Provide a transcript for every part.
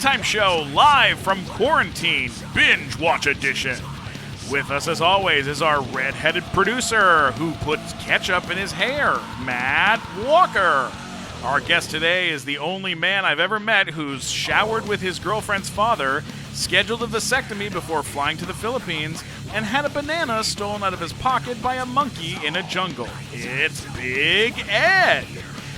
Nighttime Show live from Quarantine Binge Watch Edition. With us, as always, is our red-headed producer who puts ketchup in his hair, Matt Walker. Our guest today is the only man I've ever met who's showered with his girlfriend's father, scheduled a vasectomy before flying to the Philippines, and had a banana stolen out of his pocket by a monkey in a jungle. It's Big Ed.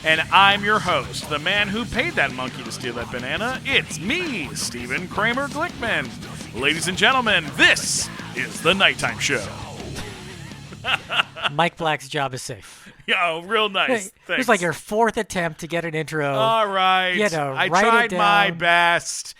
And I'm your host, the man who paid that monkey to steal that banana. It's me, Stephen Kramer Glickman. Ladies and gentlemen, this is the Nighttime Show. Mike Black's job is safe. Yo, real nice. It Thanks. was like your fourth attempt to get an intro. All right. You had to I write tried it down. my best.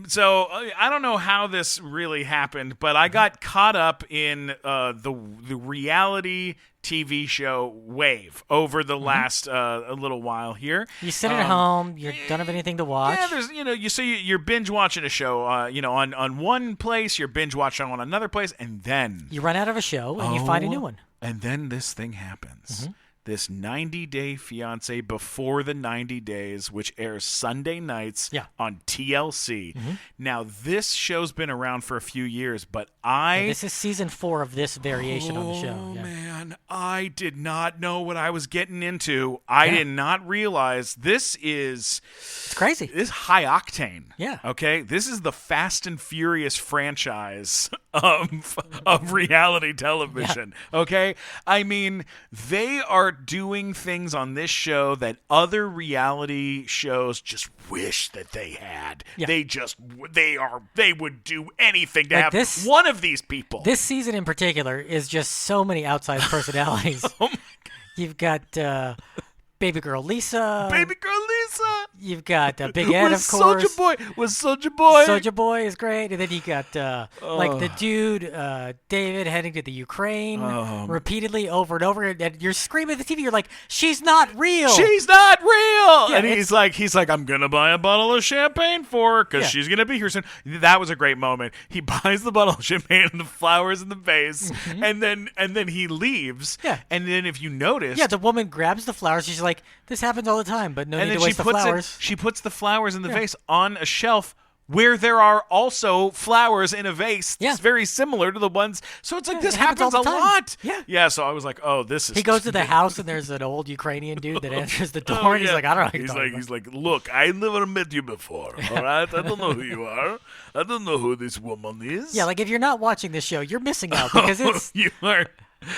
So I don't know how this really happened, but I got caught up in the reality TV show wave over the last a little while here. You sit at home, you don't have anything to watch. Yeah, there's you're binge watching a show on one place, you're binge watching on another place, and then You run out of a show and you find a new one. and then this thing happens. This 90-Day Fiancé Before the 90 Days, which airs Sunday nights on TLC. Now, this show's been around for a few years, but This is season 4 of this variation on the show. Oh, Yeah. man, I did not know what I was getting into. I did not realize this is... It's crazy. This is high octane. Yeah. Okay? This is the Fast and Furious franchise of reality television. Okay? I mean, they are doing things on this show that other reality shows just wish that they had. Yeah. They would do anything to Like have one of these people. This season in particular is just so many outside personalities. Oh my God. You've got Baby Girl Lisa. Baby Girl Lisa. You've got Big Ed, of course. Soulja Boy. Soulja Boy is great. And then you got like the dude, David, heading to the Ukraine repeatedly over and over. And you're screaming at the TV. You're like, she's not real. She's not real. Yeah, and he's like, I'm going to buy a bottle of champagne for her because she's going to be here soon. That was a great moment. He buys the bottle of champagne and the flowers in the vase. And then he leaves. Yeah. And then if you notice. Yeah, the woman grabs the flowers. She's like, this happens all the time, but no need to waste the flowers. She puts the flowers in the vase on a shelf where there are also flowers in a vase. Yeah. It's very similar to the ones. So it's like this it happens happens all a the time. lot. Yeah. Yeah. So I was like, oh, this is. He goes to the house and there's an old Ukrainian dude that answers the door, and he's like, I don't know. What you're talking about. He's like, look, I never met you before. All right, I don't know who you are. I don't know who this woman is. Yeah, like if you're not watching this show, you're missing out because it's you are.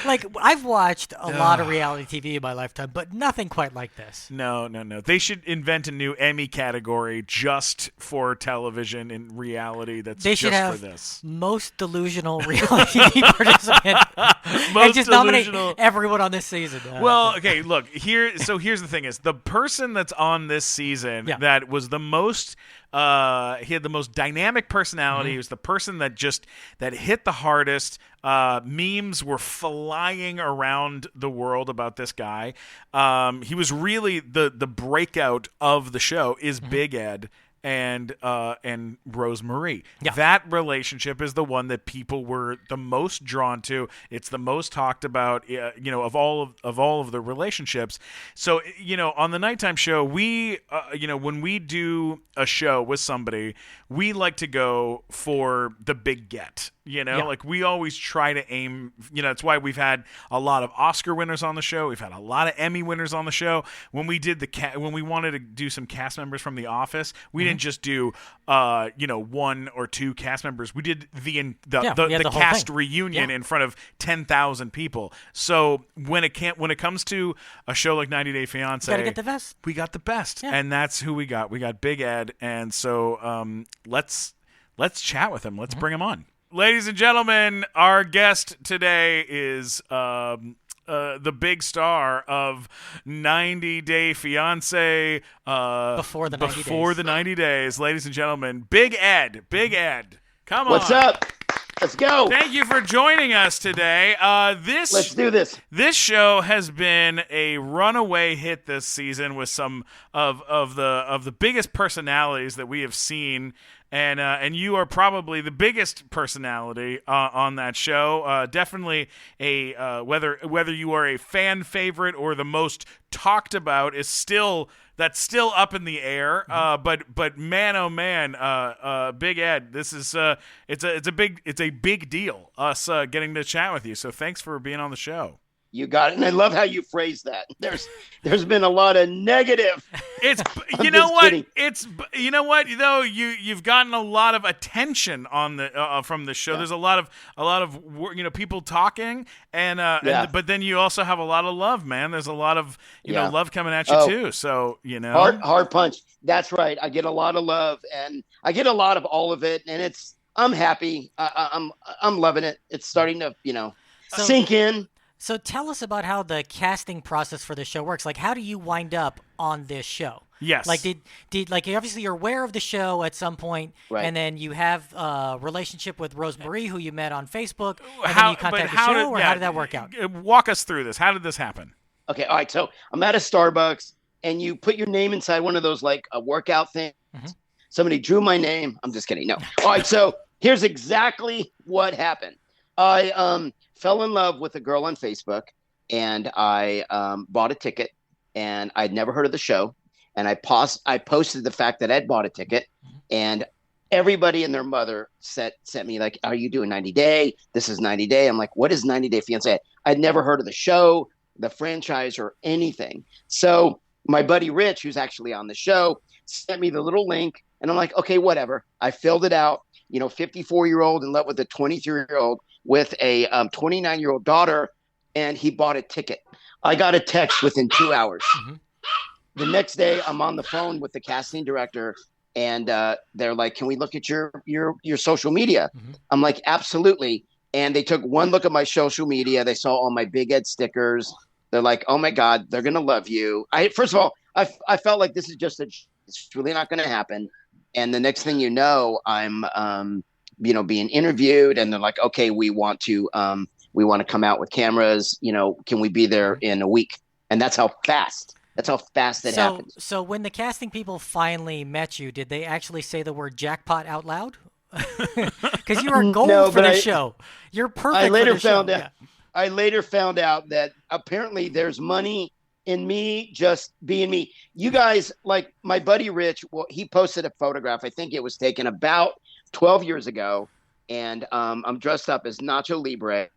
like I've watched a lot of reality TV in my lifetime, but nothing quite like this. No. They should invent a new Emmy category just for television and reality. They should just have for this. most delusional reality TV participant, and just nominate everyone on this season. Well, okay, look here. So here's the thing: is the person that's on this season that was the most. He had the most dynamic personality. He was the person that hit the hardest. Memes were flying around the world about this guy. He was really the breakout of the show is Big Ed and Rosemarie. Yeah. That relationship is the one that people were the most drawn to. It's the most talked about, of all of the relationships. So, on the Nighttime Show, we, when we do a show with somebody, we like to go for the big get. Like we always try to aim, that's why we've had a lot of Oscar winners on the show. We've had a lot of Emmy winners on the show. When we did when we wanted to do some cast members from The Office, we didn't just do, one or two cast members. We did the cast reunion in front of 10,000 people. So when it comes to a show like 90 Day Fiancé, gotta get the best. We got the best, Yeah. and that's who we got. We got Big Ed, and so let's chat with him. Let's bring him on. Ladies and gentlemen, our guest today is the big star of 90 Day Fiancé. Before the 90 days. Ladies and gentlemen, Big Ed. Big Ed. Come on. What's up? Let's go. Thank you for joining us today. Let's do this. This show has been a runaway hit this season with some of the biggest personalities that we have seen and you are probably the biggest personality on that show. Definitely a whether you are a fan favorite or the most talked about is still up in the air. But man, oh man, Big Ed, this is it's a big deal. Us getting to chat with you. So thanks for being on the show. You got it, and I love how you phrase that. There's been a lot of negative. It's I'm you know just what kidding. it's you know what though you've gotten a lot of attention on the from the show. Yeah. There's a lot of people talking and but then you also have a lot of love, man. There's a lot of love coming at you too. So Hard punch. That's right. I get a lot of love, and I get a lot of all of it, and I'm happy. I'm loving it. It's starting to sink in. So tell us about how the casting process for the show works. Like, how do you wind up on this show? Yes. Like, did obviously you're aware of the show at some point, right. And then you have a relationship with Rosemary, who you met on Facebook, and then you contact the show, how did that work out? Walk us through this. How did this happen? Okay, all right. So I'm at a Starbucks, and you put your name inside one of those like a workout things. Mm-hmm. Somebody drew my name. I'm just kidding. No. All right. So here's exactly what happened. I fell in love with a girl on Facebook, and I bought a ticket, and I'd never heard of the show, and I posted the fact that I'd bought a ticket, and everybody and their mother sent me like, "Are you doing 90 Day? This is 90 Day." I'm like, "What is 90 Day Fiancé?" I'd never heard of the show, the franchise, or anything. So my buddy Rich, who's actually on the show, sent me the little link, and I'm like, "Okay, whatever." I filled it out. 54-year-old in love with a 23-year-old with a 29-year-old daughter, and he bought a ticket. I got a text within 2 hours. Mm-hmm. The next day, I'm on the phone with the casting director, and they're like, "Can we look at your social media?" Mm-hmm. I'm like, "Absolutely." And they took one look at my social media. They saw all my Big Ed stickers. They're like, "Oh my God, they're gonna love you." First of all, I felt like this is it's really not gonna happen. And the next thing you know, I'm being interviewed, and they're like, "Okay, we want to come out with cameras. Can we be there in a week?" And that's how fast it happens. So when the casting people finally met you, did they actually say the word jackpot out loud? Because you are gold for the show. You're perfect. I later found out that apparently there's money in me just being me. You guys, like my buddy Rich, he posted a photograph. I think it was taken about 12 years ago, and I'm dressed up as Nacho Libre,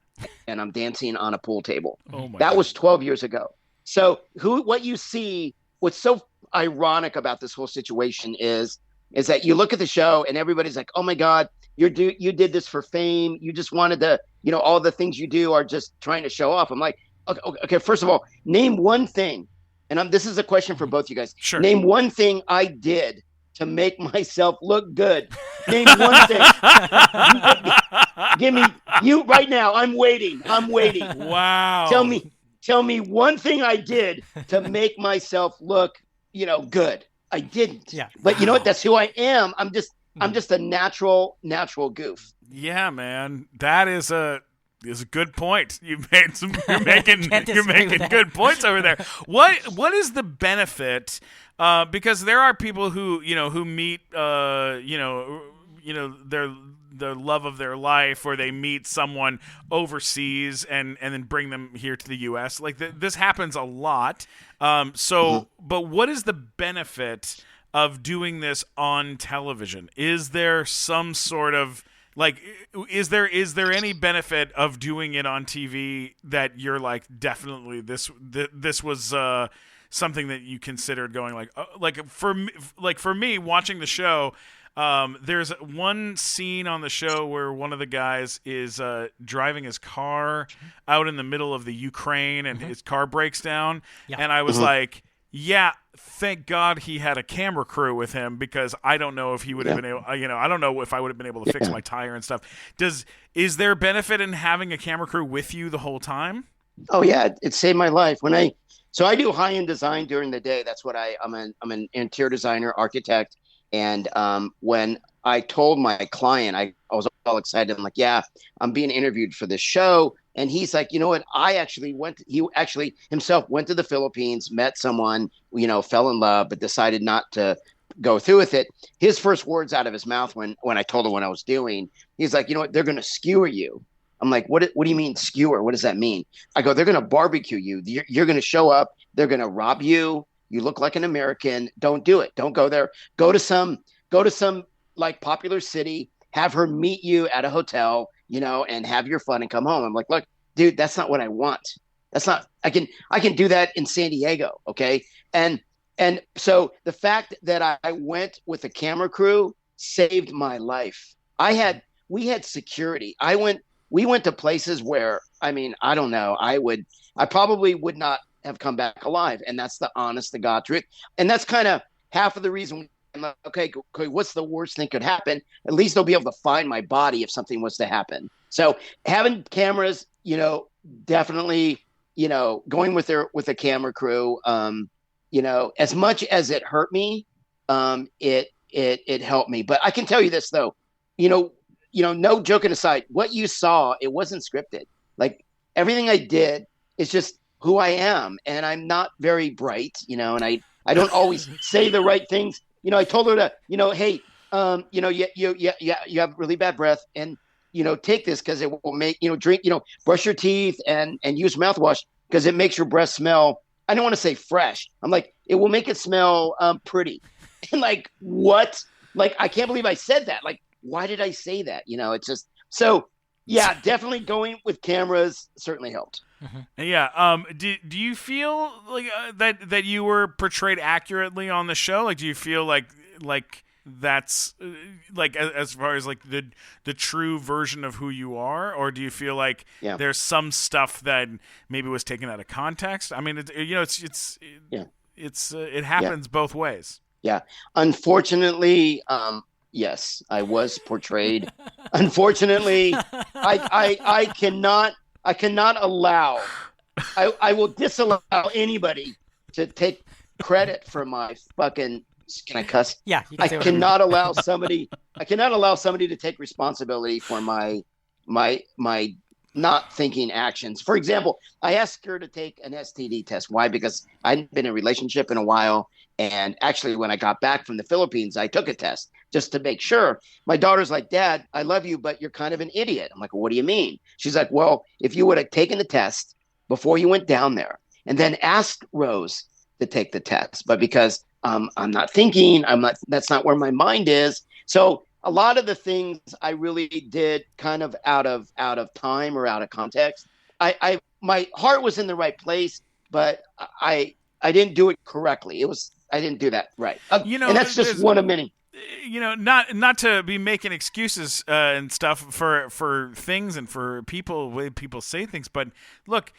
and I'm dancing on a pool table. Oh my that God. was 12 years ago. So what you see, what's so ironic about this whole situation is that you look at the show and everybody's like, "Oh my God, you did this for fame. You just wanted to, all the things you do are just trying to show off." I'm like, okay, first of all, name one thing. And this is a question for both you guys. Sure. Name one thing I did to make myself look good. Name one thing. Give me you right now. I'm waiting. Wow. Tell me one thing I did to make myself look, good. I didn't. Yeah. But you know what? That's who I am. I'm just a natural goof. Yeah, man. That is a good point. You're making good points over there. What is the benefit? Because there are people who meet the love of their life, or they meet someone overseas and then bring them here to the U.S. Like this happens a lot. But what is the benefit of doing this on television? Is there some sort of is there any benefit of doing it on TV that you're like, definitely this was something that you considered going for me watching the show? There's one scene on the show where one of the guys is driving his car out in the middle of the Ukraine, and his car breaks down, and I was like, yeah, thank God he had a camera crew with him, because I don't know if he would have been able, I don't know if I would have been able to fix my tire and stuff. Is there benefit in having a camera crew with you the whole time? Oh yeah, it saved my life. So I do high-end design during the day. That's what I'm an interior designer, architect. And when I told my client, I was all excited. I'm like, "Yeah, I'm being interviewed for this show." And he's like, "You know what? He actually himself went to the Philippines, met someone, fell in love, but decided not to go through with it. His first words out of his mouth when I told him what I was doing, he's like, you know what, they're going to skewer you. I'm like, what do you mean skewer? What does that mean? I go, they're going to barbecue you. You're going to show up. They're going to rob you. You look like an American. Don't do it. Don't go there. Go to some like popular city, have her meet you at a hotel, and have your fun and come home. I'm like, look, dude, that's not what I want. That's not, I can do that in San Diego. Okay. And so the fact that I went with a camera crew saved my life. We had security. We went to places where, I mean, I don't know. I probably would not have come back alive. And that's the honest to God truth. And that's kind of half of the reason. I'm like, okay, what's the worst thing could happen? At least they'll be able to find my body if something was to happen. So having cameras, definitely, going with a camera crew, as much as it hurt me, it helped me. But I can tell you this though, no joking aside, what you saw, it wasn't scripted. Like everything I did is just who I am, and I'm not very bright, and I don't always say the right things. I told her to, hey, you have really bad breath, and take this because it will make drink, brush your teeth and use mouthwash because it makes your breath smell. I don't want to say fresh. I'm like, it will make it smell pretty. And like, what? Like, I can't believe I said that. Like, why did I say that? It's just so. Yeah, definitely going with cameras certainly helped. Mm-hmm. Yeah. Do you feel like that you were portrayed accurately on the show? Like, do you feel like that's like as far as like the true version of who you are, or do you feel like there's some stuff that maybe was taken out of context? I mean, it happens both ways. Yeah. Unfortunately, yes, I was portrayed. Unfortunately, I cannot allow. I will disallow anybody to take credit for my fucking. Can I cuss? Yeah. I cannot allow somebody. I cannot allow somebody to take responsibility for my not thinking actions. For example, I asked her to take an STD test. Why? Because I hadn't been in a relationship in a while. And actually, when I got back from the Philippines, I took a test just to make sure. My daughter's like, Dad, I love you, but you're kind of an idiot. I'm like, well, what do you mean? She's like, well, if you would have taken the test before you went down there and then asked Rose to take the test, but because I'm not thinking, that's not where my mind is. So a lot of the things I really did kind of out of time or out of context. My heart was in the right place, but I didn't do it correctly. I didn't do that right. And that's just one of many. Not to be making excuses and stuff for things and for people, way people say things, but look,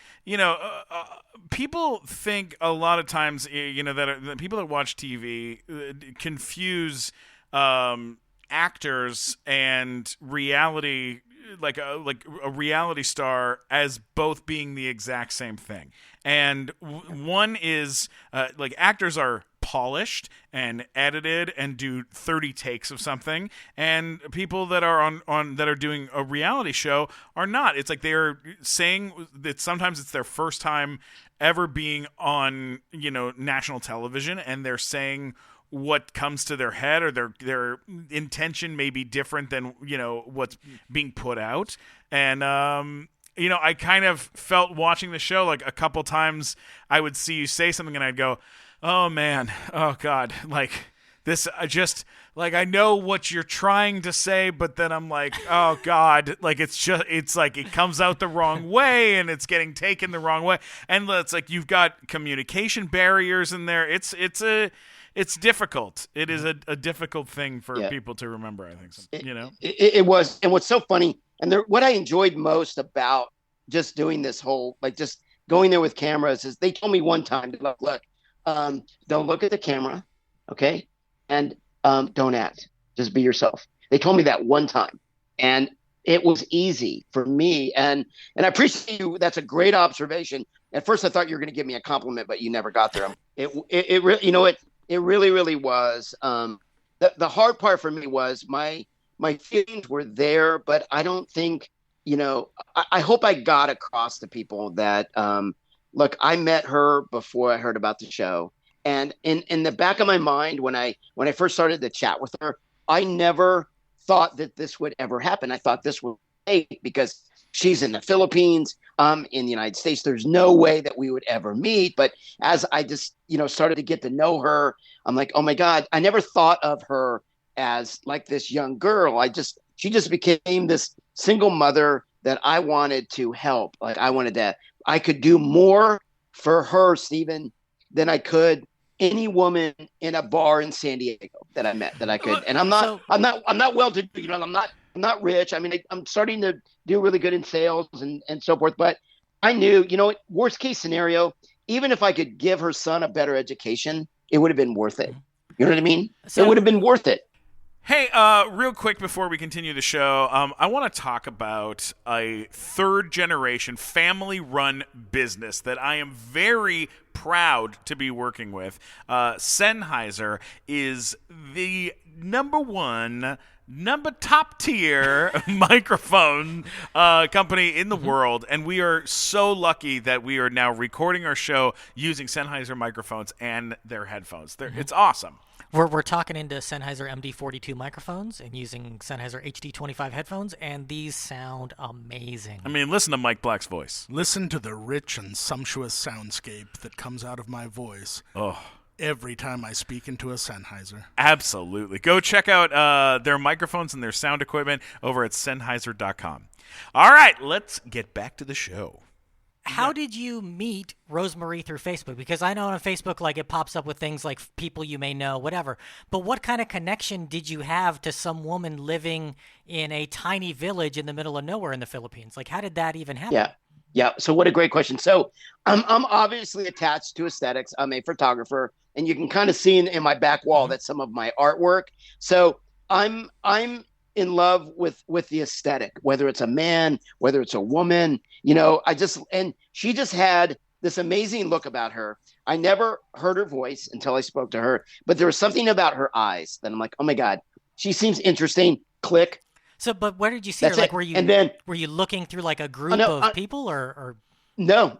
people think a lot of times, that people that watch TV confuse actors and reality, like a reality star, as both being the exact same thing. And one is like actors are polished and edited and do 30 takes of something, and people that are on that are doing a reality show are not. It's like they're saying that sometimes it's their first time ever being on national television, and they're saying what comes to their head, or their intention may be different than what's being put out. And I kind of felt watching the show, like a couple times I would see you say something and I'd go, oh man, oh God, like this, I know what you're trying to say, but then I'm like, oh God, like it's like it comes out the wrong way and it's getting taken the wrong way. And it's like you've got communication barriers in there. It's difficult. It is a difficult thing for people to remember, I think. It was. And what's so funny, and what I enjoyed most about just doing this whole, like just going there with cameras, is they told me one time, look, don't look at the camera, okay? And don't act. Just be yourself. They told me that one time. And it was easy for me. And I appreciate you. That's a great observation. At first I thought you were going to give me a compliment, but you never got there. It really, it really, really was. The hard part for me was my feelings were there, but I don't think, I hope I got across to people that, look, I met her before I heard about the show, And in the back of my mind, when I first started to chat with her, I never thought that this would ever happen. I thought this would be because she's in the Philippines, in the United States. There's no way that we would ever meet. But as I just, started to get to know her, I'm like, oh my God, I never thought of her as like this young girl. She just became this single mother that I wanted to help. Like I could do more for her, Stephen, than I could any woman in a bar in San Diego that I met that I could. And I'm not well to do, I'm not rich. I mean, I'm starting to do really good in sales and so forth. But I knew, worst case scenario, even if I could give her son a better education, it would have been worth it. You know what I mean? It would have been worth it. Hey, real quick before we continue the show, I want to talk about a third-generation, family-run business that I am very proud to be working with. Sennheiser is the top tier microphone company in the world, and we are so lucky that we are now recording our show using Sennheiser microphones and their headphones. It's awesome. We're talking into Sennheiser MD42 microphones and using Sennheiser HD25 headphones, and these sound amazing. I mean, listen to Mike Black's voice. Listen to the rich and sumptuous soundscape that comes out of my voice every time I speak into a Sennheiser. Absolutely. Go check out their microphones and their sound equipment over at Sennheiser.com. All right, let's get back to the show. How did you meet Rosemarie through Facebook? Because I know on Facebook, like, it pops up with things like people you may know, whatever. But what kind of connection did you have to some woman living in a tiny village in the middle of nowhere in the Philippines? Like, how did that even happen? Yeah. So what a great question. So I'm obviously attached to aesthetics. I'm a photographer, and you can kind of see in my back wall that's some of my artwork. So I'm in love with the aesthetic, whether it's a man, whether it's a woman, and she just had this amazing look about her. I never heard her voice until I spoke to her, but there was something about her eyes that I'm like, oh my God, she seems interesting. Click. So, but where did you see her? Like, were you looking through like a group of people or? No.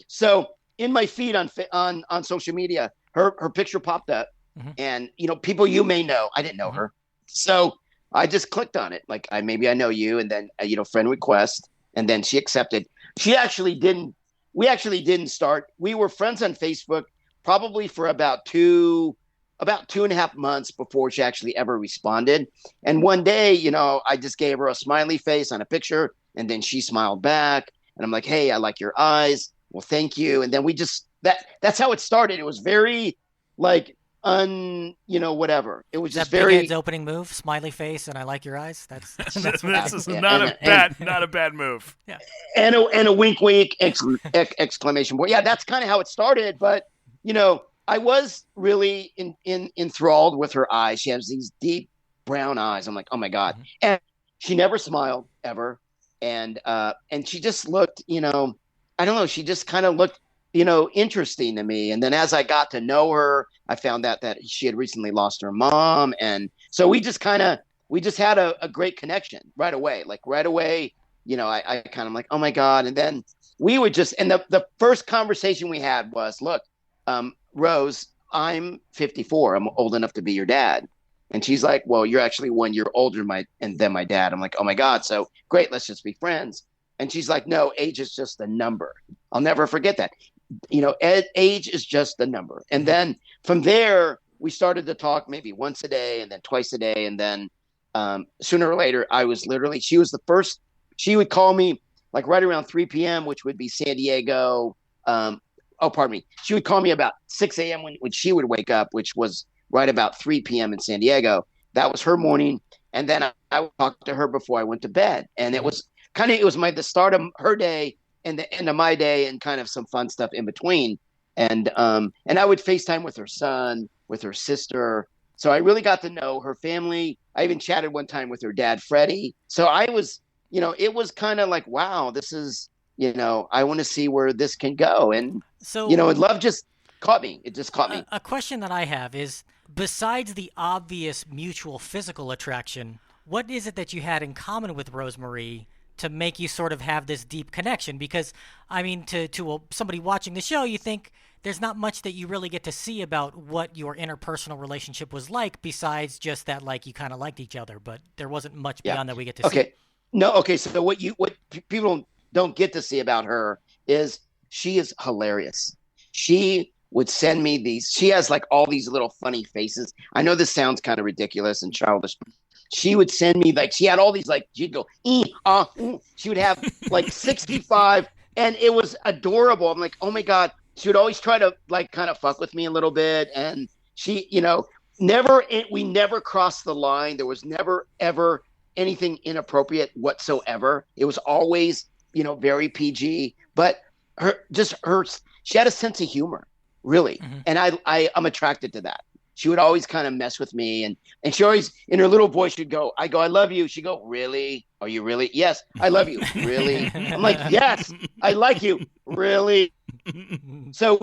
So in my feed on social media, her picture popped up, and people you may know, I didn't know her. So I just clicked on it. Like, I know you, and then, friend request. And then she accepted. We actually didn't start. We were friends on Facebook probably for about 2.5 months before she actually ever responded. And one day, I just gave her a smiley face on a picture, and then she smiled back. And I'm like, hey, I like your eyes. Well, thank you. And then we just, that's how it started. It was very like, whatever. It was just that very Big Ed's opening move, smiley face, and I like your eyes. That's this is not a bad move. Yeah, and a wink, wink, exclamation point. Yeah, that's kind of how it started. But I was really enthralled with her eyes. She has these deep brown eyes. I'm like, oh my God, and she never smiled ever, and she just looked, I don't know, she just kind of looked, interesting to me. And then as I got to know her, I found out that she had recently lost her mom. And so we just had a great connection right away. Like right away, I kind of like, oh my God. And then we would and the first conversation we had was, look, Rose, I'm 54. I'm old enough to be your dad. And she's like, well, you're actually 1 year older than my dad. I'm like, oh my God. So great. Let's just be friends. And she's like, no, age is just a number. I'll never forget that. Age is just a number. And then from there, we started to talk maybe once a day and then twice a day. And then sooner or later, she was the first, she would call me like right around 3 p.m., which would be San Diego. Pardon me. She would call me about 6 a.m. when she would wake up, which was right about 3 p.m. in San Diego. That was her morning. And then I would talk to her before I went to bed. And it was the start of her day and the end of my day, and kind of some fun stuff in between. And I would FaceTime with her son, with her sister. So I really got to know her family. I even chatted one time with her dad, Freddie. So I was, it was kind of like, wow, this is, I want to see where this can go. And, so, love just caught me. It just caught me. A question that I have is, besides the obvious mutual physical attraction, what is it that you had in common with Rosemarie to make you sort of have this deep connection? Because I mean, to somebody watching the show, you think there's not much that you really get to see about what your interpersonal relationship was like, besides just that, like, you kind of liked each other, but there wasn't much beyond that we get to see. Okay. No. Okay. So what people don't get to see about her is she is hilarious. She would send me these. She has like all these little funny faces. I know this sounds kind of ridiculous and childish. She would send me like, she had all these, like, she'd go, she would have like 65, and it was adorable. I'm like, oh my God. She would always try to like kind of fuck with me a little bit. And she, we never crossed the line. There was never, ever anything inappropriate whatsoever. It was always, very PG, but she had a sense of humor, really. Mm-hmm. And I'm attracted to that. She would always kind of mess with me, and she always, in her little voice, she'd go, I love you. She'd go, really? Are you really? Yes, I love you. Really? I'm like, yes, I like you. Really? So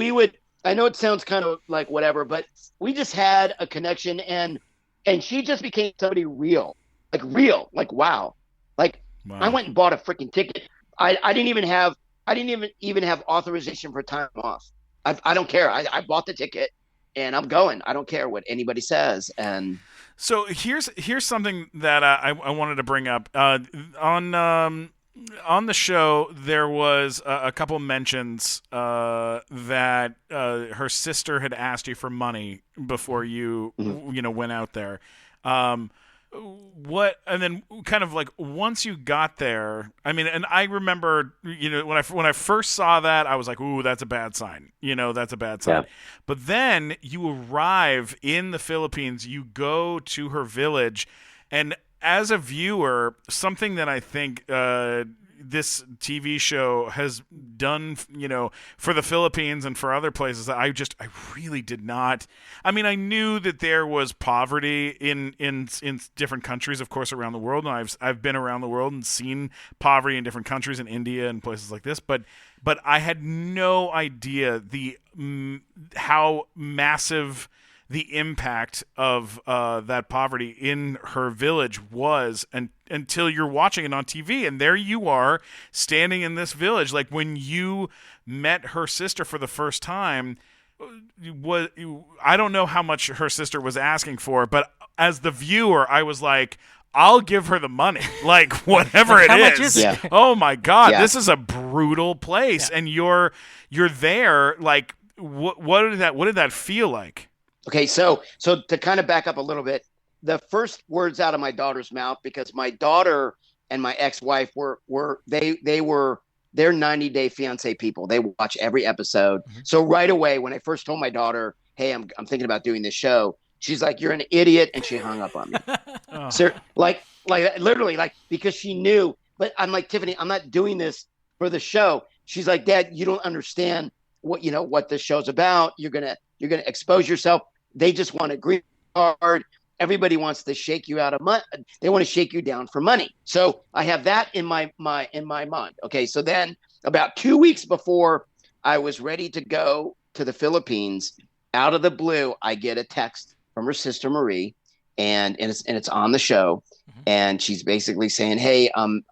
I know it sounds kind of like whatever, but we just had a connection, and she just became somebody real, like wow. Like, Wow. I went and bought a freaking ticket. I didn't even have authorization for time off. I don't care. I bought the ticket. And I'm going. I don't care what anybody says. And so here's something that I wanted to bring up. On the show, there was a couple mentions that her sister had asked you for money before you went out there. And then kind of like once you got there, I mean, and I remember, when I first saw that, I was like, ooh, that's a bad sign. That's a bad sign. Yeah. But then you arrive in the Philippines, you go to her village, and as a viewer, something that I think this TV show has done, for the Philippines and for other places, I really did not. I mean, I knew that there was poverty in different countries, of course, around the world, and I've been around the world and seen poverty in different countries, in India and places like this, but I had no idea how massive the impact of that poverty in her village was, until you're watching it on TV, and there you are standing in this village. Like, when you met her sister for the first time, I don't know how much her sister was asking for, but as the viewer, I was like, I'll give her the money, like, whatever it How is. much is it? Yeah. Oh my God, Yeah. this is a brutal place, and you're there. Like, what did that feel like? okay, so to kind of back up a little bit, the first words out of my daughter's mouth, because my daughter and my ex-wife were they're 90-day fiance people. They watch every episode. Mm-hmm. So right away, when I first told my daughter, hey, I'm thinking about doing this show, she's like, you're an idiot, and she hung up on me. Oh. So like literally, like, because she knew. But I'm like, Tiffany, I'm not doing this for the show. She's like, Dad, you don't understand what this show's about. You're gonna expose yourself. They just want a green card. Everybody wants to shake you out of money. They want to shake you down for money. So I have that in my mind. Okay. So then about 2 weeks before I was ready to go to the Philippines, out of the blue, I get a text from her sister, Marie, and it's on the show. Mm-hmm. And she's basically saying, hey, I'm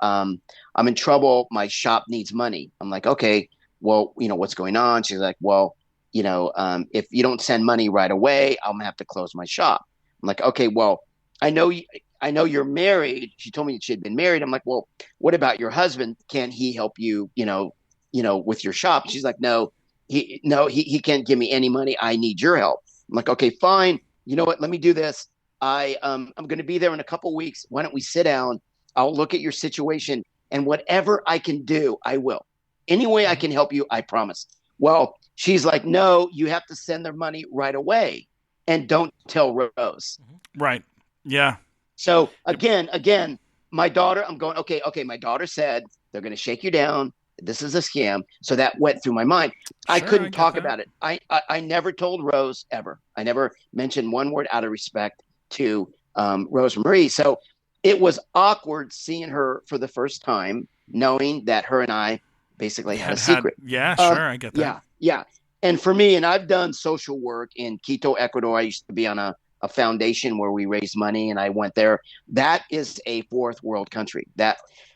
in trouble. My shop needs money. I'm like, okay, well, what's going on? She's like, well, if you don't send money right away, I'm gonna have to close my shop. I'm like, okay, well, I know you're married. She told me that she had been married. I'm like, well, what about your husband? Can he help you, with your shop? She's like, no, he can't give me any money. I need your help. I'm like, okay, fine. You know what? Let me do this. I'm going to be there in a couple weeks. Why don't we sit down? I'll look at your situation, and whatever I can do, I will. Any way I can help you, I promise. Well, she's like, no, you have to send their money right away, and don't tell Rose. Right. Yeah. So again, my daughter, I'm going, okay. My daughter said they're going to shake you down. This is a scam. So that went through my mind. I couldn't talk about it. I never told Rose ever. I never mentioned one word out of respect to Rose Marie. So it was awkward seeing her for the first time, knowing that her and I basically had a secret. Yeah, sure. I get that. Yeah. And for me, and I've done social work in Quito, Ecuador. I used to be on a a foundation where we raise money, and I went there. That is a fourth world country.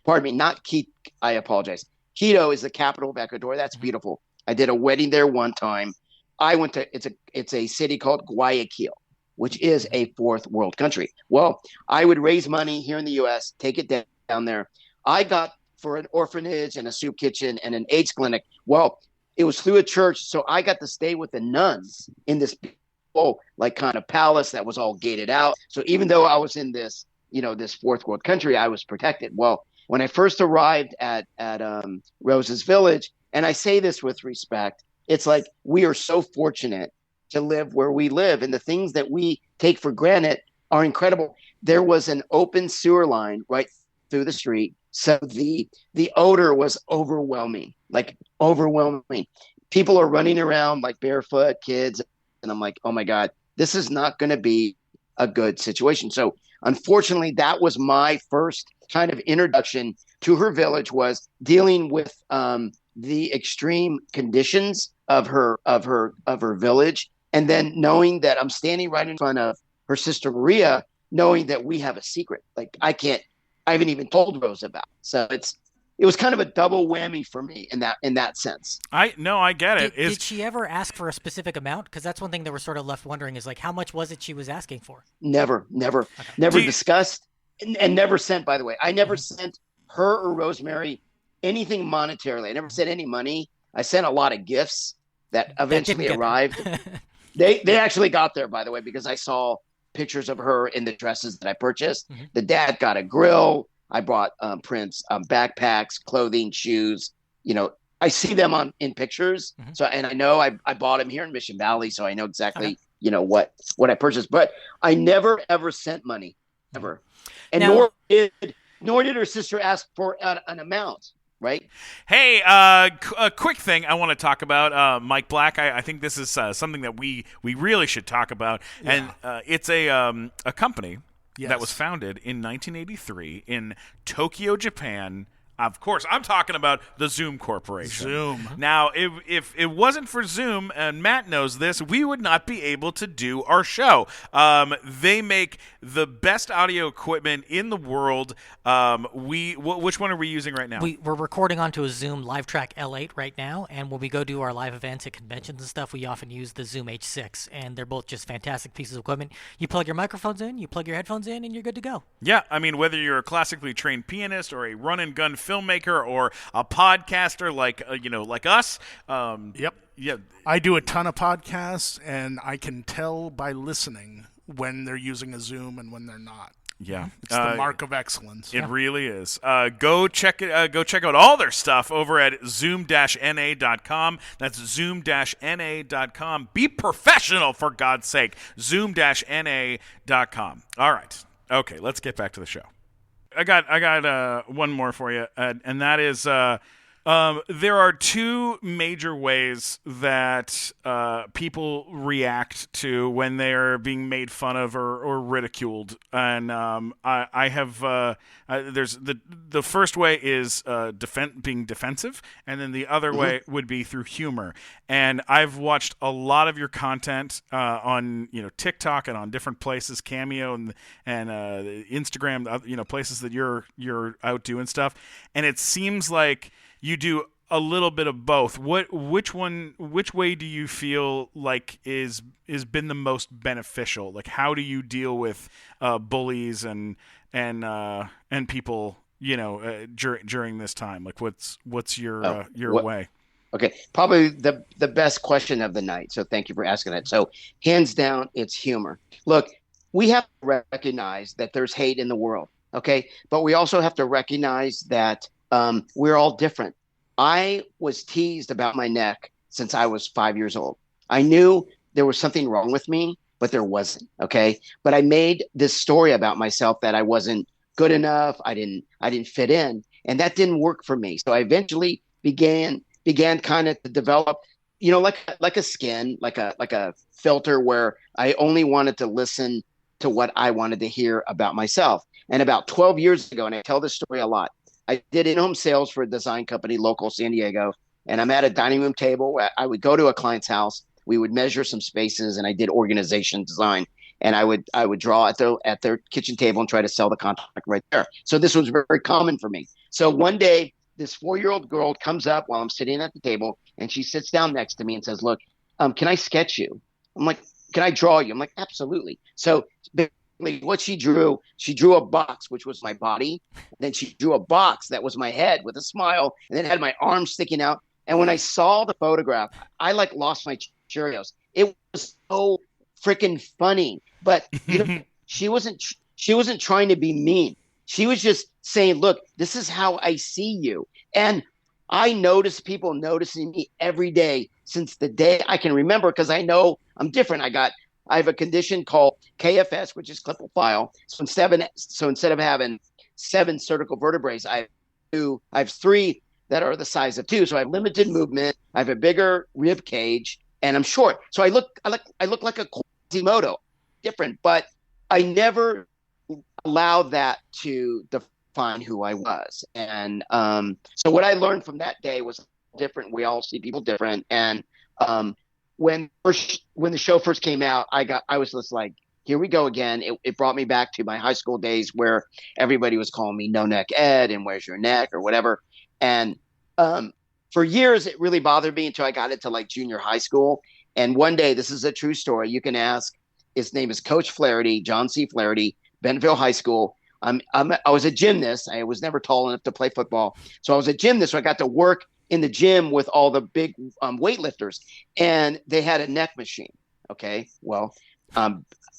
Pardon me, not Quito. I apologize. Quito is the capital of Ecuador. That's beautiful. I did a wedding there one time. I went to it's a city called Guayaquil, which is a fourth world country. Well, I would raise money here in the U.S., take it down there. I got for an orphanage and a soup kitchen and an AIDS clinic. Well, it was through a church, so I got to stay with the nuns in this like kind of palace that was all gated out. So even though I was in this, this fourth world country, I was protected. Well, when I first arrived at Rose's Village, and I say this with respect, it's like we are so fortunate to live where we live, and the things that we take for granted are incredible. There was an open sewer line right through the street, so the odor was overwhelming, like overwhelming. People are running around like barefoot kids, and I'm like, oh my God, this is not going to be a good situation. So unfortunately, that was my first kind of introduction to her village, was dealing with the extreme conditions of her village, and then knowing that I'm standing right in front of her sister Maria, knowing that we have a secret. Like I haven't even told Rose about. So it was kind of a double whammy for me in that sense. I get it. Did she ever ask for a specific amount? Because that's one thing that we're sort of left wondering is like, how much was it she was asking for? Never discussed, and never sent. By the way, I never sent her or Rosemary anything monetarily. I never sent any money. I sent a lot of gifts that eventually arrived. They actually got there, by the way, because I saw pictures of her in the dresses that I purchased. Mm-hmm. The dad got a grill. I brought Prince backpacks, clothing, shoes. I see them in pictures. Mm-hmm. So, and I know I bought them here in Mission Valley, so I know exactly what I purchased. But I never ever sent money, ever, and nor did her sister ask for an amount. Right. Hey, a quick thing I want to talk about, Mike Black. I think this is something that we really should talk about, and it's a company that was founded in 1983 in Tokyo, Japan. Of course, I'm talking about the Zoom Corporation. Zoom. Now, if it wasn't for Zoom, and Matt knows this, we would not be able to do our show. They make the best audio equipment in the world. Which one are we using right now? We're recording onto a Zoom LiveTrack L8 right now, and when we go do our live events at conventions and stuff, we often use the Zoom H6, and they're both just fantastic pieces of equipment. You plug your microphones in, you plug your headphones in, and you're good to go. Yeah, I mean, whether you're a classically trained pianist or a run-and-gun filmmaker or a podcaster like us. Yep. Yeah. I do a ton of podcasts, and I can tell by listening when they're using a Zoom and when they're not. Yeah, it's the mark of excellence. It really is. Go check it. Go check out all their stuff over at zoom-na.com. That's zoom-na.com. Be professional, for God's sake. zoom-na.com. All right. Okay, let's get back to the show. I got one more for you, and that is there are two major ways that people react to when they're being made fun of or ridiculed, and I have there's the first way is being defensive, and then the other way would be through humor. And I've watched a lot of your content on TikTok and on different places, Cameo and Instagram, places that you're out doing stuff, and it seems like you do a little bit of both. Which way do you feel like is been the most beneficial? Like, how do you deal with bullies and people during this time? Like, what's your way? Okay, probably the best question of the night. So thank you for asking that. So hands down, it's humor. Look, we have to recognize that there's hate in the world. Okay, but we also have to recognize that we're all different. I was teased about my neck since I was 5 years old. I knew there was something wrong with me, but there wasn't. Okay. But I made this story about myself that I wasn't good enough. I didn't fit in, and that didn't work for me. So I eventually began kind of to develop, like a skin, like a filter where I only wanted to listen to what I wanted to hear about myself. And about 12 years ago, and I tell this story a lot, I did in-home sales for a design company, local San Diego, and I'm at a dining room table. I would go to a client's house. We would measure some spaces, and I did organization design. and I would draw at their kitchen table and try to sell the contract right there. So this was very, very common for me. So one day, this 4-year-old girl comes up while I'm sitting at the table, and she sits down next to me and says, "Look, can I sketch you?" I'm like, "Can I draw you?" I'm like, "Absolutely." So what she drew a box, which was my body. Then she drew a box that was my head with a smile, and then had my arms sticking out. And when I saw the photograph, I like lost my Cheerios. It was so freaking funny. But she wasn't trying to be mean. She was just saying, "Look, this is how I see you." And I notice people noticing me every day since the day I can remember, because I know I'm different. I have a condition called KFS, which is Klippel-Feil. So instead of having 7 cervical vertebrae, I have 3 that are the size of 2. So I have limited movement. I have a bigger rib cage, and I'm short. So I look like a Quasimodo, different, but I never allowed that to define who I was. And so what I learned from that day was different. We all see people different. And when the show first came out, I was just like, here we go again. It brought me back to my high school days where everybody was calling me No Neck Ed and Where's Your Neck or whatever. And for years, it really bothered me until I got into like junior high school. And one day, this is a true story. You can ask. His name is Coach Flaherty, John C. Flaherty, Bentonville High School. I was a gymnast. I was never tall enough to play football. So I was a gymnast. So I got to work in the gym with all the big weightlifters, and they had a neck machine. Okay. Well,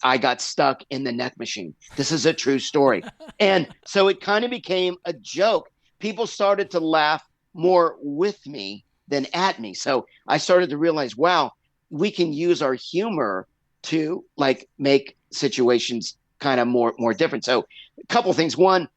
I got stuck in the neck machine. This is a true story. And so it kind of became a joke. People started to laugh more with me than at me. So I started to realize, wow, we can use our humor to like make situations kind of more different. So a couple things. One,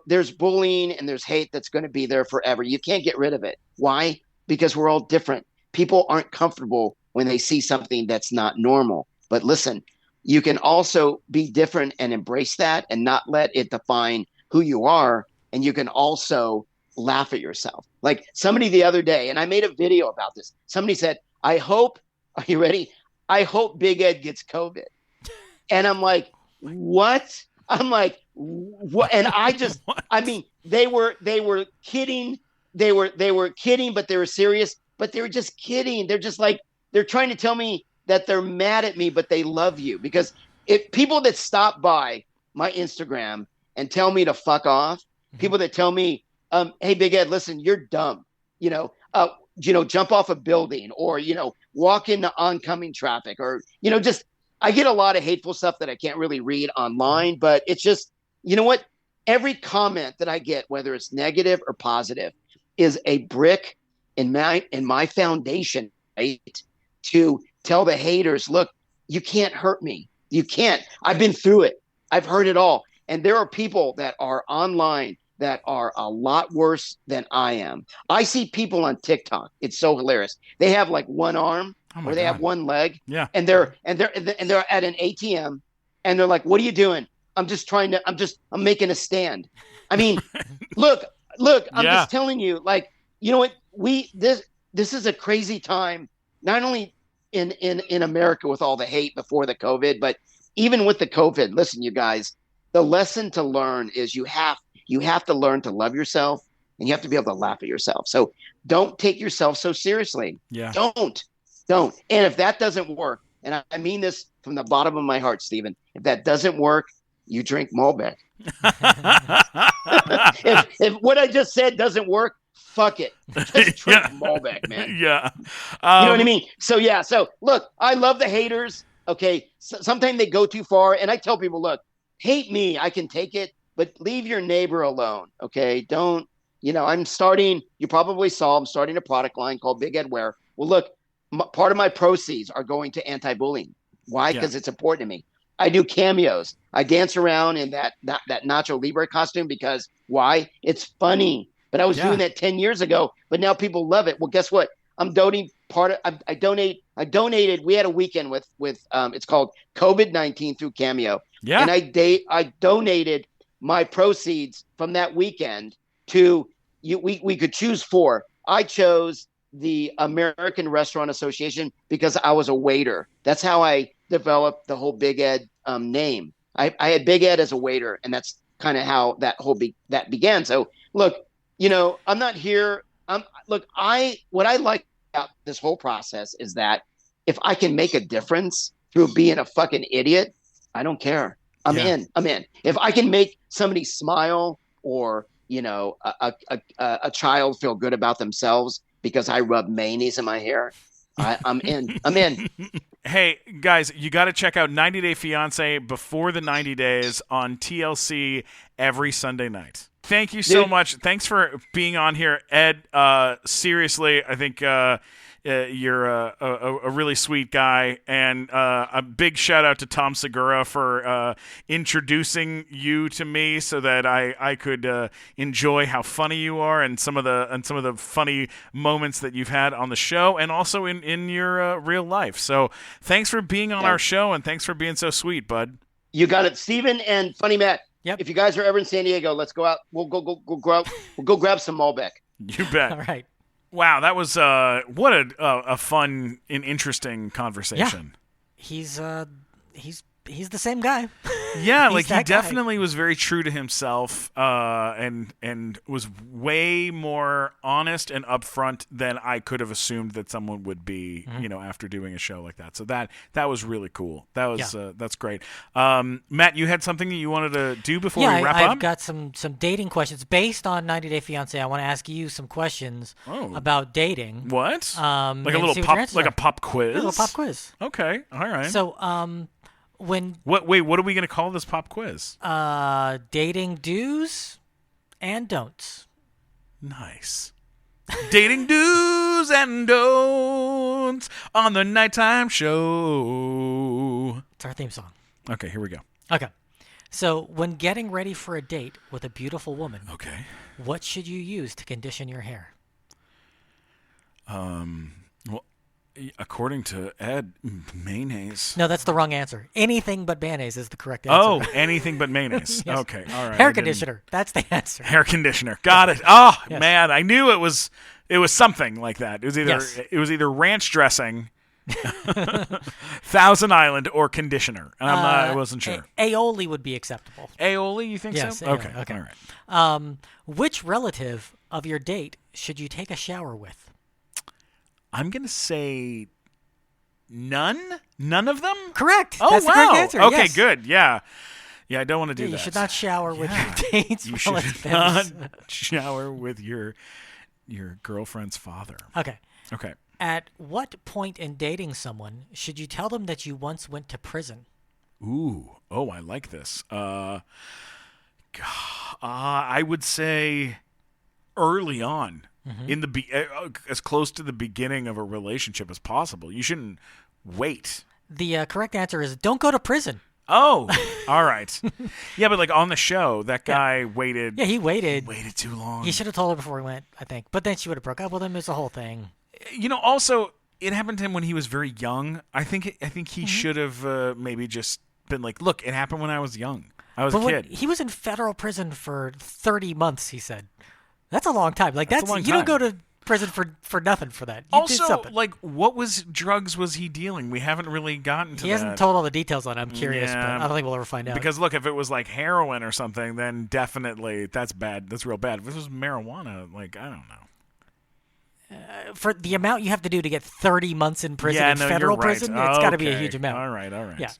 there's bullying and there's hate that's going to be there forever. You can't get rid of it. Why? Because we're all different. People aren't comfortable when they see something that's not normal. But listen, you can also be different and embrace that and not let it define who you are. And you can also laugh at yourself. Like somebody the other day, and I made a video about this. Somebody said, are you ready? I hope Big Ed gets COVID. And I'm like, what? I'm like, what? And they were kidding. They were kidding, but they were serious, but they were just kidding. They're just like, they're trying to tell me that they're mad at me, but they love you. Because if people that stop by my Instagram and tell me to fuck off, people that tell me, hey, Big Ed, listen, you're dumb, jump off a building or, walk into oncoming traffic or, just, I get a lot of hateful stuff that I can't really read online, but it's just, you know what? Every comment that I get, whether it's negative or positive, is a brick in my foundation, right? To tell the haters, look, you can't hurt me. You can't. I've been through it. I've heard it all. And there are people that are online that are a lot worse than I am. I see people on TikTok. It's so hilarious. They have like one arm or they have one leg. Yeah. And they're at an ATM and they're like, what are you doing? I'm making a stand. I mean, look, I'm just telling you, like, you know what? This is a crazy time, not only in America with all the hate before the COVID, but even with the COVID. Listen, you guys, the lesson to learn is you have to learn to love yourself and you have to be able to laugh at yourself. So don't take yourself so seriously. Yeah. Don't. And if that doesn't work, and I mean this from the bottom of my heart, Stephen, if that doesn't work, you drink Malbec. if what I just said doesn't work, fuck it. Just drink Malbec, man. Yeah. You know what I mean? So, yeah. So, look, I love the haters. Okay. Sometimes they go too far. And I tell people, look, hate me. I can take it. But leave your neighbor alone. Okay. Don't, you probably saw, I'm starting a product line called Big Ed Wear. Well, look, part of my proceeds are going to anti-bullying. Why? Because it's important to me. I do cameos. I dance around in that Nacho Libre costume because why? It's funny. But I was doing that 10 years ago, but now people love it. Well, guess what? I'm donating I donated. We had a weekend with it's called COVID-19 through Cameo. Yeah. And I donated my proceeds from that weekend to you. We could choose 4. I chose the American Restaurant Association because I was a waiter. That's how I developed the whole Big Ed name. I had Big Ed as a waiter, and that's kind of how that began. So look, I'm not here. What I like about this whole process is that if I can make a difference through being a fucking idiot, I don't care. I'm in. If I can make somebody smile or a child feel good about themselves because I rub mayonnaise in my hair, I'm in. I'm in. Hey, guys, you got to check out 90 Day Fiancé before the 90 days on TLC every Sunday night. Thank you so much. Thanks for being on here, Ed. Seriously, I think you're a really sweet guy, and a big shout out to Tom Segura for introducing you to me so that I could enjoy how funny you are and some of the funny moments that you've had on the show and also in your real life. So thanks for being on our show, and thanks for being so sweet, bud. You got it, Steven and Funny Matt. Yep. If you guys are ever in San Diego, let's go out. We'll go grab some Malbec. You bet. All right. Wow, that was what a fun and interesting conversation. Yeah. He's the same guy. Yeah, like he that guy. definitely was very true to himself, and was way more honest and upfront than I could have assumed that someone would be, after doing a show like that. So that was really cool. That was that's great. Matt, you had something that you wanted to do before we wrap up? I've got some dating questions based on 90 Day Fiancé. I want to ask you some questions about dating. What? Like a and little see what your pop, answers like are. a pop quiz. A little pop quiz. Okay, all right. So, What are we going to call this pop quiz? Dating do's and don'ts. Nice. Dating do's and don'ts on the nighttime show. It's our theme song. Okay, here we go. Okay. So, when getting ready for a date with a beautiful woman, Okay. what should you use to condition your hair? Well, according to Ed, mayonnaise. No, that's the wrong answer. Anything but mayonnaise is the correct answer. Oh, anything but mayonnaise. Yes. Okay, all right. Hair conditioner. That's the answer. Hair conditioner. Got it. Oh, Yes. man, I knew it was something like that. Yes. It was either ranch dressing, Thousand Island, or conditioner. And I wasn't sure. Aioli would be acceptable. Aioli, you think Yes, so? aioli, Okay. okay. All right. Which relative of your date should you take a shower with? I'm going to say none? None of them? Correct. Oh, That's wow. the correct answer. Okay, yes. good. Yeah. Yeah, I don't want to do that. You should not shower with your date's You should relatives. not shower with your girlfriend's father. Okay. Okay. At what point in dating someone should you tell them that you once went to prison? Ooh. Oh, I like this. I would say early on. In as close to the beginning of a relationship as possible. You shouldn't wait. The correct answer is don't go to prison. Oh, all right. Yeah, but like on the show, that guy waited. Yeah, he waited. He waited too long. He should have told her before he went, I think. But then she would have broke up with him. It was the whole thing. Also, it happened to him when he was very young. I think he should have maybe just been like, look, it happened when I was young. I was a kid. He was in federal prison for 30 months, he said. That's a long time. Like That's a long you don't time. go to prison for nothing for that. You did Also, something. like, what drugs was he dealing? We haven't really gotten to that. He hasn't told all the details on it. I'm curious, Yeah. but I don't think we'll ever find out. Because look, if it was like heroin or something, then definitely that's bad. That's real bad. If this was marijuana, like, I don't know. For the amount you have to do to get 30 months in prison, federal you're right. prison, it's got to be a huge amount. All right. Yeah.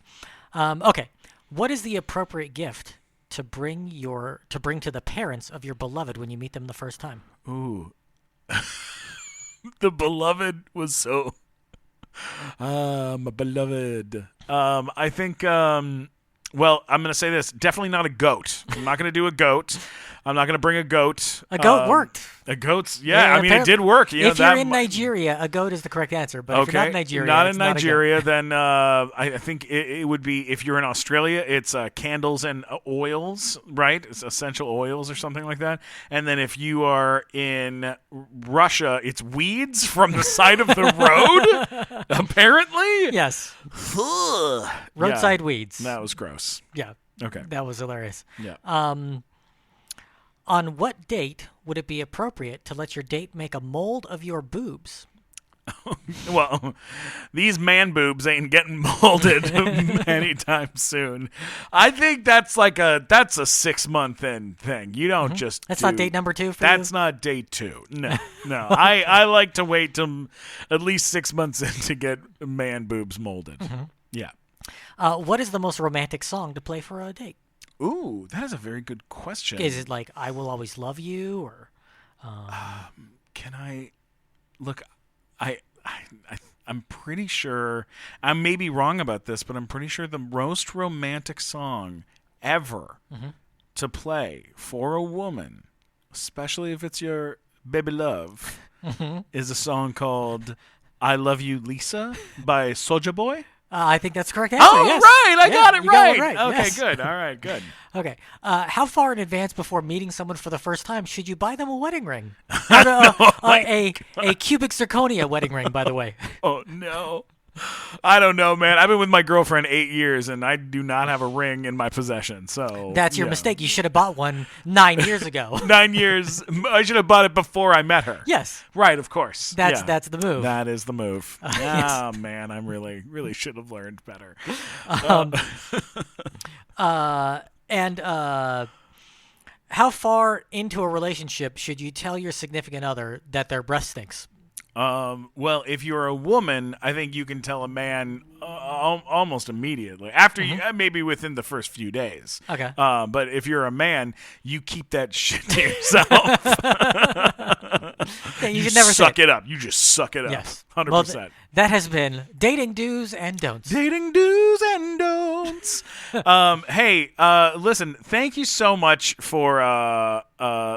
Okay. What is the appropriate gift to bring to the parents of your beloved when you meet them the first time? Ooh. The beloved was so my beloved. I think well, I'm going to say this. Definitely not a goat. I'm not going to do a goat. I'm not going to bring a goat. A goat worked. A goat's, I mean, it did work. If you're in Nigeria, a goat is the correct answer. But if you're not in Nigeria, not it's in not Nigeria, then I think it would be, if you're in Australia, it's candles and oils, right? It's essential oils or something like that. And then if you are in Russia, it's weeds from the side of the road, apparently. Yes. Ugh. Roadside Yeah, weeds. that was gross. Yeah. Okay. That was hilarious. Yeah. On what date would it be appropriate to let your date make a mold of your boobs? Well, these man boobs ain't getting molded anytime soon. I think that's a 6-month thing. You don't just. That's not date number 2 for That's you? not date 2. No. I like to wait till at least 6 months in to get man boobs molded. Yeah. What is the most romantic song to play for a date? Ooh, that is a very good question. Is it like "I Will Always Love You" or? Can I look? I'm pretty sure. I may be wrong about this, but I'm pretty sure the most romantic song ever to play for a woman, especially if it's your baby love, is a song called "I Love You, Lisa" by Soulja Boy. I think that's the correct answer. Oh, yes. right. I got it you got right. one right. Okay, yes. good. All right, good. Okay. How far in advance before meeting someone for the first time should you buy them a wedding ring? A cubic zirconia wedding ring, by the way. Oh, no. I don't know, man. I've been with my girlfriend 8 years, and I do not have a ring in my possession. So That's your mistake. You should have bought one 9 years ago. 9 years. I should have bought it before I met her. Yes. Right, of course. That's the move. That is the move. Yes. Oh, man, I really should have learned better. How far into a relationship should you tell your significant other that their breath stinks? Well, if you're a woman, I think you can tell a man almost immediately after you, maybe within the first few days. Okay. But if you're a man, you keep that shit to yourself. Yeah, you You should never say suck it up. You just suck it up. Yes. 100%. Well, that has been Dating Do's and Don'ts. Dating do's and don'ts. Hey, listen, thank you so much for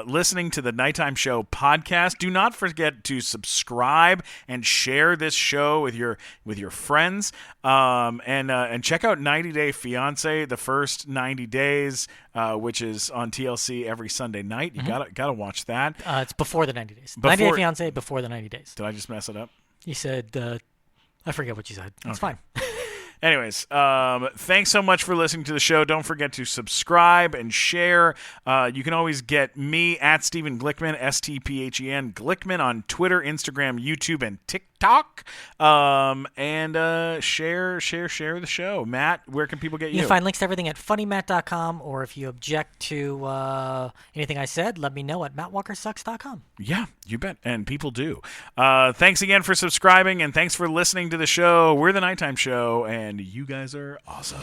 listening to the Nighttime Show podcast. Do not forget to subscribe and share this show with your friends. And check out 90 Day Fiance, the first 90 days, which is on TLC every Sunday night. You gotta watch that. It's before the 90 days. 90 Day Fiance before the 90 days. Did I just mess it up? You said, I forget what you said. It's fine. Anyways, thanks so much for listening to the show. Don't forget to subscribe and share. You can always get me at Stephen Glickman, STPHEN Glickman on Twitter, Instagram, YouTube, and TikTok. And share the show. Matt, where can people get you? You can find links to everything at funnymatt.com, or if you object to anything I said, let me know at mattwalkersucks.com. Yeah, you bet. And people do. Thanks again for subscribing, and thanks for listening to the show. We're the Nighttime Show, and you guys are awesome.